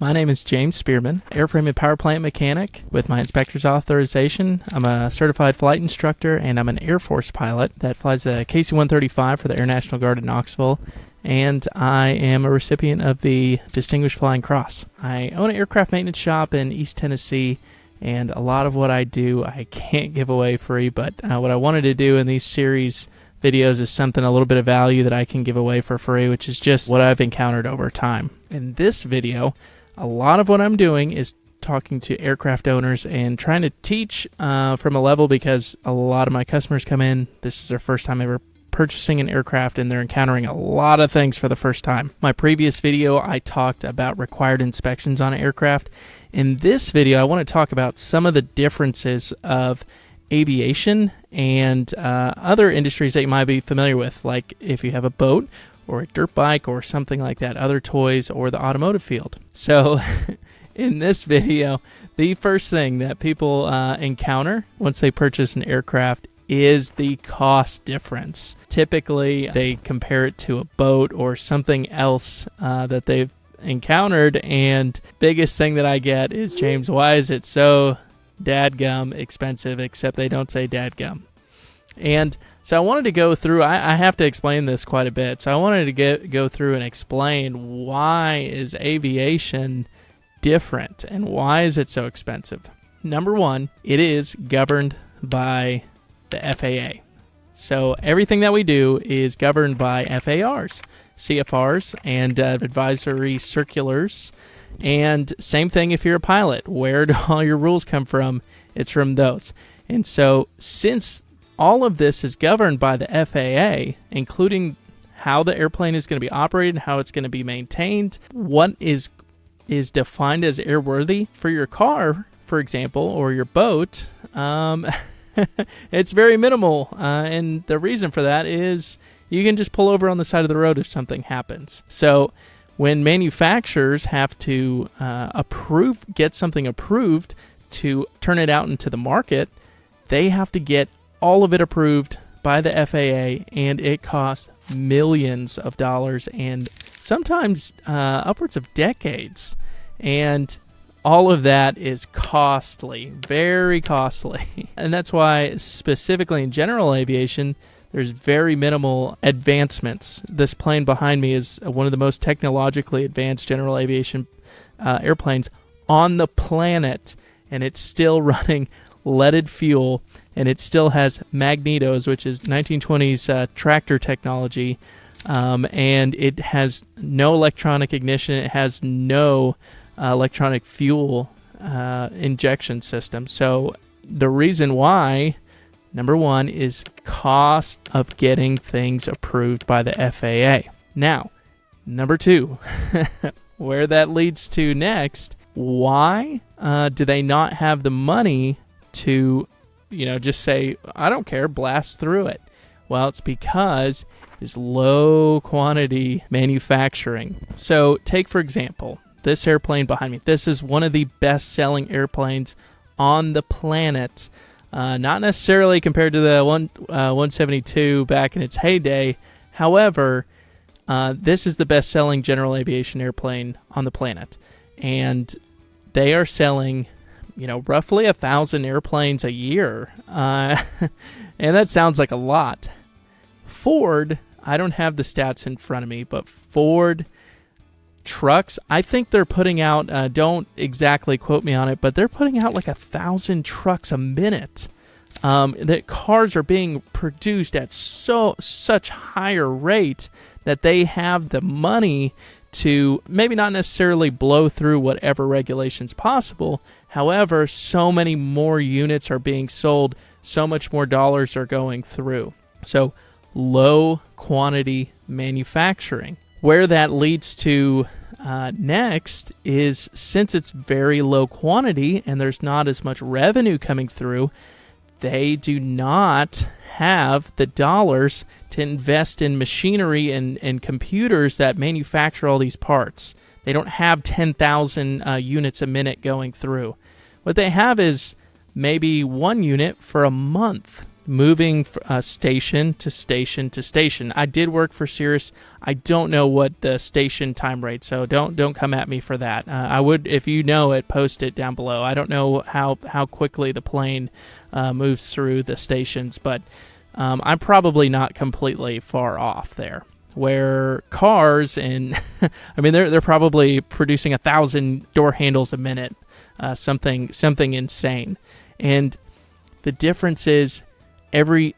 My name is James Spearman, airframe and powerplant mechanic with my Inspectors Authorization. I'm a certified flight instructor, and I'm an Air Force pilot that flies a KC135 for the Air National Guard in Knoxville, and I am a recipient of the Distinguished Flying Cross. I own an aircraft maintenance shop in East Tennessee, and a lot of what I do I can't give away free, but what I wanted to do in these series videos is something a little bit of value that I can give away for free, which is just what I've encountered over time. In this video, a lot of what I'm doing is talking to aircraft owners and trying to teach from a level, because a lot of my customers come in, this is their first time ever purchasing an aircraft, and they're encountering a lot of things for the first time. My previous video, I talked about required inspections on an aircraft. In this video, I want to talk about some of the differences of aviation and other industries that you might be familiar with, like if you have a boat or a dirt bike or something like that, other toys, or the automotive field. So in this video, the first thing that people encounter once they purchase an aircraft is the cost difference. Typically, they compare it to a boat or something else that they've encountered, and biggest thing that I get is, James, why is it so dadgum expensive? Except they don't say dadgum. And so I wanted to go through, I have to explain this quite a bit, so I wanted to go through and explain why is aviation different and why is it so expensive. Number one, it is governed by the FAA. So everything that we do is governed by FARs, CFRs, and advisory circulars. And same thing if you're a pilot. Where do all your rules come from? It's from those. And so since all of this is governed by the FAA, including how the airplane is going to be operated, how it's going to be maintained, what is defined as airworthy for your car, for example, or your boat, it's very minimal. And the reason for that is you can just pull over on the side of the road if something happens. So when manufacturers have to get something approved to turn it out into the market, they have to get all of it approved by the FAA, and it costs millions of dollars and sometimes upwards of decades. And all of that is costly, very costly. And that's why specifically in general aviation, there's very minimal advancements. This plane behind me is one of the most technologically advanced general aviation airplanes on the planet, and it's still running leaded fuel, and it still has magnetos, which is 1920s tractor technology, and it has no electronic ignition. It has no electronic fuel injection system. So the reason why, number one, is cost of getting things approved by the FAA. Now, number two, where that leads to next, why do they not have the money to, just say, I don't care, blast through it? Well, it's because it's low quantity manufacturing. So take, for example, this airplane behind me. This is one of the best selling airplanes on the planet. Not necessarily compared to the 172 back in its heyday. However, this is the best-selling general aviation airplane on the planet. And they are selling, roughly 1,000 airplanes a year. And that sounds like a lot. Ford, I don't have the stats in front of me, but Ford trucks, I think they're putting out, don't exactly quote me on it, but they're putting out like 1,000 trucks a minute. That cars are being produced at such higher rate that they have the money to maybe not necessarily blow through whatever regulations possible. However, so many more units are being sold, so much more dollars are going through. So low quantity manufacturing. Where that leads to next is, since it's very low quantity and there's not as much revenue coming through, they do not have the dollars to invest in machinery and computers that manufacture all these parts. They don't have 10,000 units a minute going through. What they have is maybe one unit for a month. moving station to station to station. I did work for Cirrus. I don't know what the station time rate, so don't come at me for that. I would, if you know it, post it down below. I don't know how quickly the plane moves through the stations, but I'm probably not completely far off there. Where cars and I mean they're probably producing 1,000 door handles a minute, something insane. And the difference is every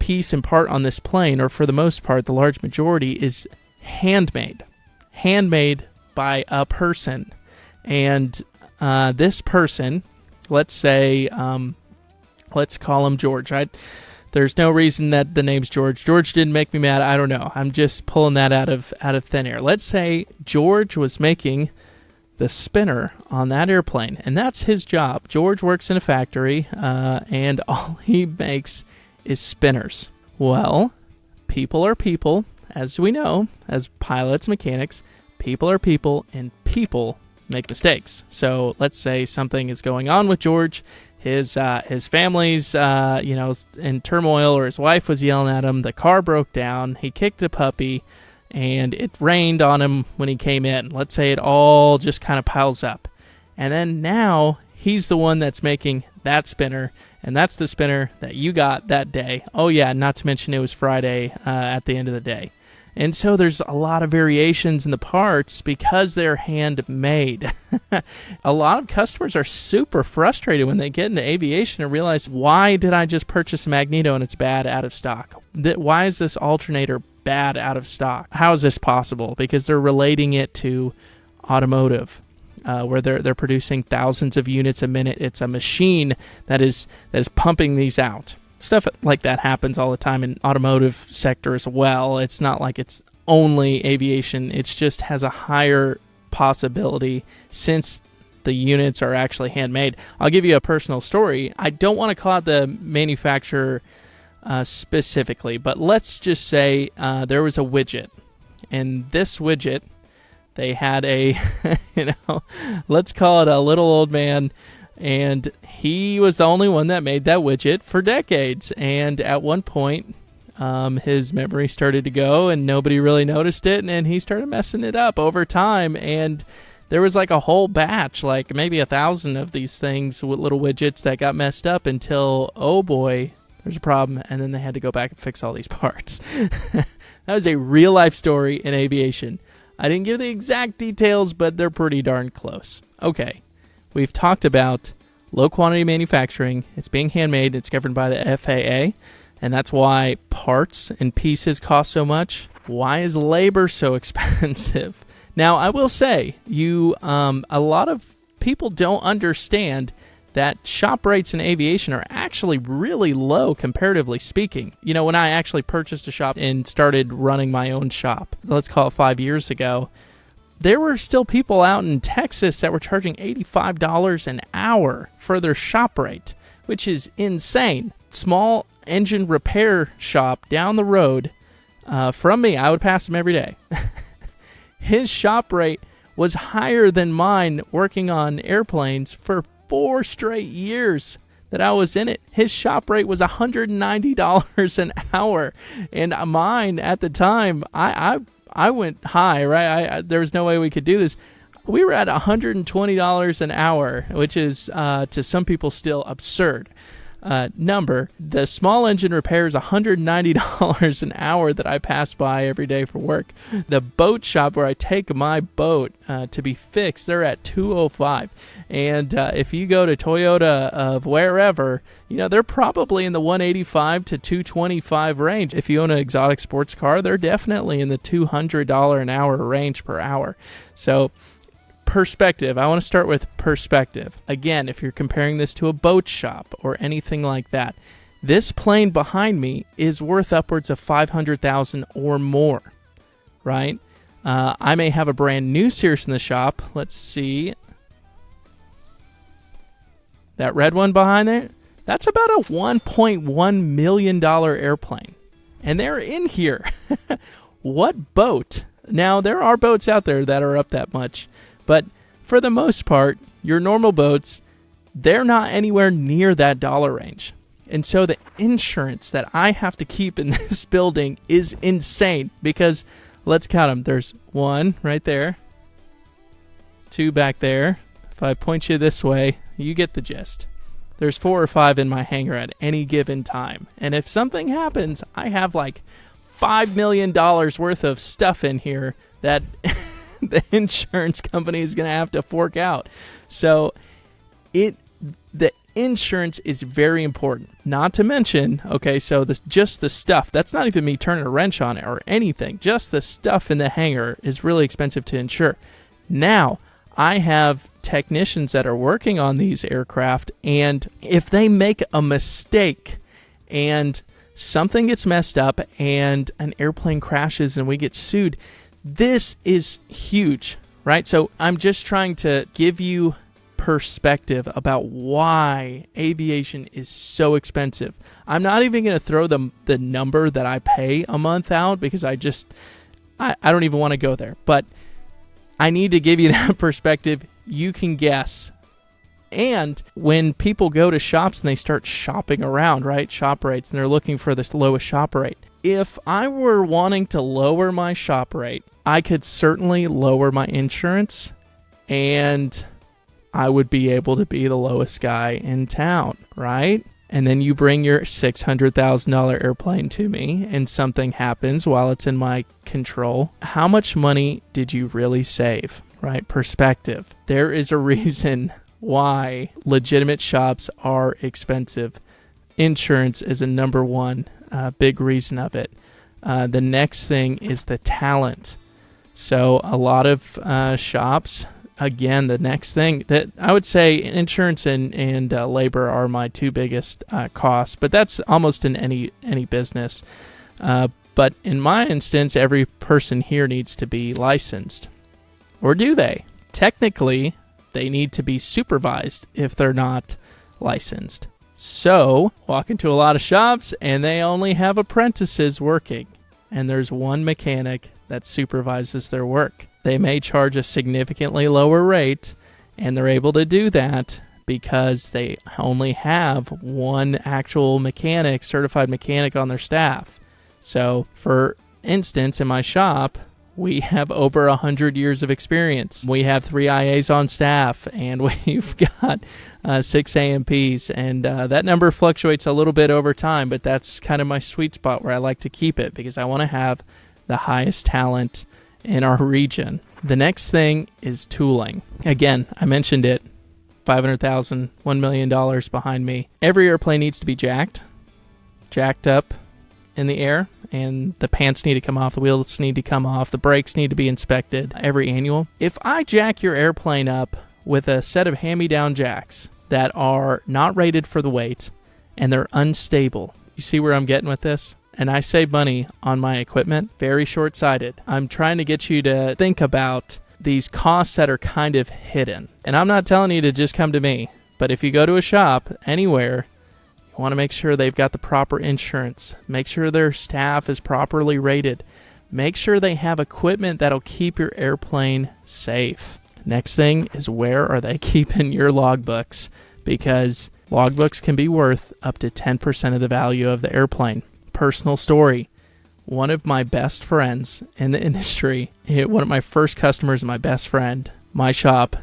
piece and part on this plane, or for the most part, the large majority, is handmade by a person. And this person, let's say, let's call him George. There's no reason that the name's George. George didn't make me mad. I don't know. I'm just pulling that out of thin air. Let's say George was making the spinner on that airplane, and that's his job. George works in a factory, and all he makes is spinners. Well, people are people, as we know, as pilots, mechanics. People are people, and people make mistakes. So let's say something is going on with George. His family's in turmoil, or his wife was yelling at him. The car broke down. He kicked a puppy, and it rained on him when he came in. Let's say it all just kind of piles up. And then now he's the one that's making that spinner, and that's the spinner that you got that day. Oh yeah, not to mention it was Friday at the end of the day. And so there's a lot of variations in the parts because they're handmade. A lot of customers are super frustrated when they get into aviation and realize, why did I just purchase a Magneto and it's bad out of stock? Why is this alternator bad out of stock? How is this possible? Because they're relating it to automotive, where they're producing thousands of units a minute. It's a machine that is pumping these out. Stuff like that happens all the time in automotive sector as well. It's not like it's only aviation. It just has a higher possibility since the units are actually handmade. I'll give you a personal story. I don't want to call out the manufacturer specifically, but let's just say there was a widget, and this widget, they had a, let's call it a little old man, and he was the only one that made that widget for decades. And at one point, his memory started to go, and nobody really noticed it, and he started messing it up over time. And there was like a whole batch, like maybe 1,000 of these things with little widgets that got messed up until, oh boy, there's a problem. And then they had to go back and fix all these parts. That was a real life story in aviation. I didn't give the exact details, but they're pretty darn close. Okay. We've talked about low quantity manufacturing. It's being handmade. It's governed by the FAA, and that's why parts and pieces cost so much. Why is labor so expensive? Now, I will say, a lot of people don't understand that shop rates in aviation are actually really low, comparatively speaking. When I actually purchased a shop and started running my own shop, let's call it 5 years ago, there were still people out in Texas that were charging $85 an hour for their shop rate, which is insane. Small engine repair shop down the road from me, I would pass him every day. His shop rate was higher than mine working on airplanes for 4 straight years that I was in it. His shop rate was $190 an hour, and mine at the time, I went high, right? There was no way we could do this. We were at $120 an hour, which is, to some people, still absurd number. The small engine repair is $190 an hour that I pass by every day for work. The boat shop where I take my boat to be fixed, they're at $205. And if you go to Toyota of wherever, they're probably in the $185 to $225 range. If you own an exotic sports car, they're definitely in the $200 an hour range per hour. So perspective. I want to start with perspective. Again, if you're comparing this to a boat shop or anything like that, this plane behind me is worth upwards of $500,000 or more, right? I may have a brand new Cirrus in the shop. Let's see. That red one behind there, that's about a $1.1 million airplane. And they're in here. What boat? Now, there are boats out there that are up that much. But for the most part, your normal boats, they're not anywhere near that dollar range. And so the insurance that I have to keep in this building is insane because let's count them. There's 1 right there, 2 back there. If I point you this way, you get the gist. There's 4 or 5 in my hangar at any given time. And if something happens, I have like $5 million worth of stuff in here that the insurance company is going to have to fork out. So the insurance is very important. Not to mention, okay, so just the stuff, that's not even me turning a wrench on it or anything. Just the stuff in the hangar is really expensive to insure. Now, I have technicians that are working on these aircraft, and if they make a mistake and something gets messed up and an airplane crashes and we get sued, this is huge, right? So I'm just trying to give you perspective about why aviation is so expensive. I'm not even going to throw the number that I pay a month out because I don't even want to go there. But I need to give you that perspective. You can guess. And when people go to shops and they start shopping around, right, shop rates, and they're looking for the lowest shop rate. If I were wanting to lower my shop rate, I could certainly lower my insurance, and I would be able to be the lowest guy in town, right? And then you bring your $600,000 airplane to me and something happens while it's in my control. How much money did you really save, right? Perspective. There is a reason why legitimate shops are expensive. Insurance is a number one big reason of it. The next thing is the talent. So a lot of shops, again, the next thing that I would say insurance and labor are my 2 biggest costs, but that's almost in any business. But in my instance, every person here needs to be licensed. Or do they? Technically, they need to be supervised if they're not licensed. So, walk into a lot of shops and they only have apprentices working. And there's one mechanic that supervises their work. They may charge a significantly lower rate, and they're able to do that because they only have one actual mechanic, certified mechanic on their staff. So, for instance, in my shop, we have over 100 years of experience. We have 3 IAs on staff, and we've got 6 AMPs, and that number fluctuates a little bit over time, but that's kind of my sweet spot where I like to keep it because I want to have the highest talent in our region. The next thing is tooling. Again, I mentioned it, $500,000, $1 million behind me. Every airplane needs to be jacked up in the air, and the pants need to come off, the wheels need to come off, the brakes need to be inspected every annual. If I jack your airplane up with a set of hand-me-down jacks that are not rated for the weight and they're unstable, you see where I'm getting with this? And I save money on my equipment, very short-sighted. I'm trying to get you to think about these costs that are kind of hidden. And I'm not telling you to just come to me, but if you go to a shop anywhere, you want to make sure they've got the proper insurance. Make sure their staff is properly rated. Make sure they have equipment that'll keep your airplane safe. Next thing is, where are they keeping your logbooks? Because logbooks can be worth up to 10% of the value of the airplane. Personal story. One of my best friends in the industry, one of my first customers and my best friend, my shop,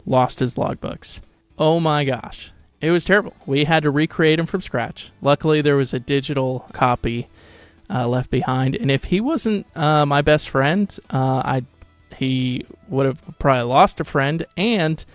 lost his logbooks. Oh my gosh. It was terrible. We had to recreate them from scratch. Luckily, there was a digital copy left behind. And if he wasn't my best friend, he would have probably lost a friend, and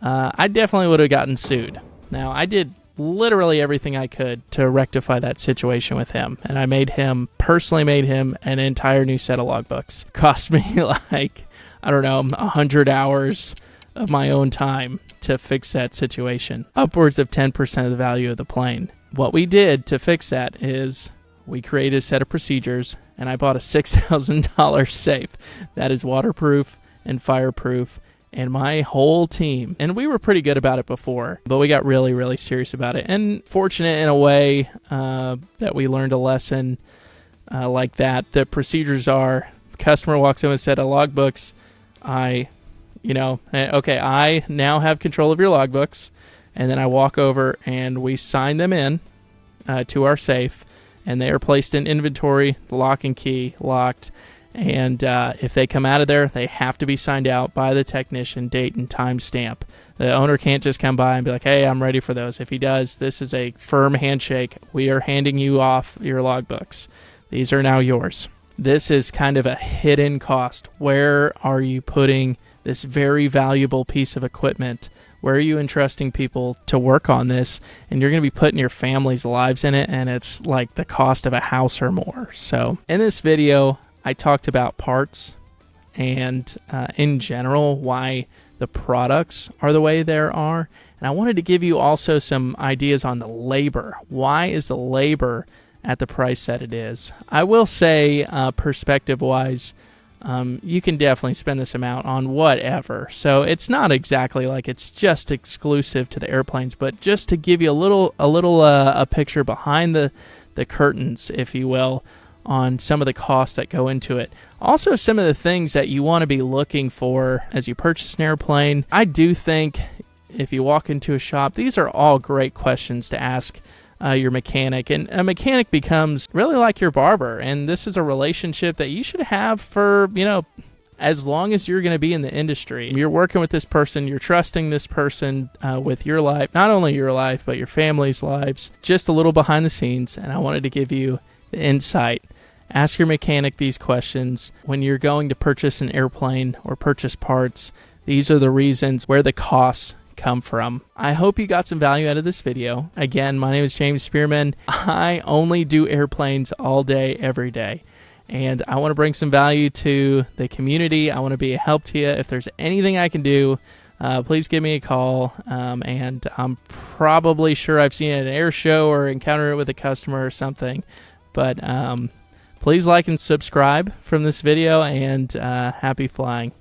I definitely would have gotten sued. Now, I did literally everything I could to rectify that situation with him, and I personally made him an entire new set of logbooks. Cost me like, I don't know, 100 hours of my own time to fix that situation. Upwards of 10% of the value of the plane. What we did to fix that is we created a set of procedures, and I bought a $6,000 safe that is waterproof and fireproof, and my whole team, and we were pretty good about it before, but we got really, really serious about it, and fortunate in a way that we learned a lesson like that. The procedures are, customer walks in with a set of logbooks, I now have control of your logbooks, and then I walk over and we sign them in, to our safe, and they are placed in inventory, lock and key, locked. And if they come out of there, they have to be signed out by the technician, date and time stamp. The owner can't just come by and be like, hey, I'm ready for those. If he does, this is a firm handshake. We are handing you off your logbooks. These are now yours. This is kind of a hidden cost. Where are you putting this very valuable piece of equipment? Where are you entrusting people to work on this? And you're going to be putting your family's lives in it, and it's like the cost of a house or more. So in this video, I talked about parts and in general why the products are the way they are. And I wanted to give you also some ideas on the labor. Why is the labor at the price that it is? I will say perspective-wise, you can definitely spend this amount on whatever. So it's not exactly like it's just exclusive to the airplanes, but just to give you a picture behind the curtains, if you will, on some of the costs that go into it. Also, some of the things that you want to be looking for as you purchase an airplane. I do think if you walk into a shop, these are all great questions to ask your mechanic. And a mechanic becomes really like your barber. And this is a relationship that you should have for, as long as you're going to be in the industry. You're working with this person, you're trusting this person with your life, not only your life, but your family's lives. Just a little behind the scenes, and I wanted to give you the insight. Ask your mechanic these questions. When you're going to purchase an airplane or purchase parts, these are the reasons where the costs come from. I hope you got some value out of this video. Again, my name is James Spearman. I only do airplanes all day, every day. And I want to bring some value to the community. I want to be a help to you. If there's anything I can do, please give me a call. And I'm probably sure I've seen it at an air show or encountered it with a customer or something. But please like and subscribe from this video, and happy flying.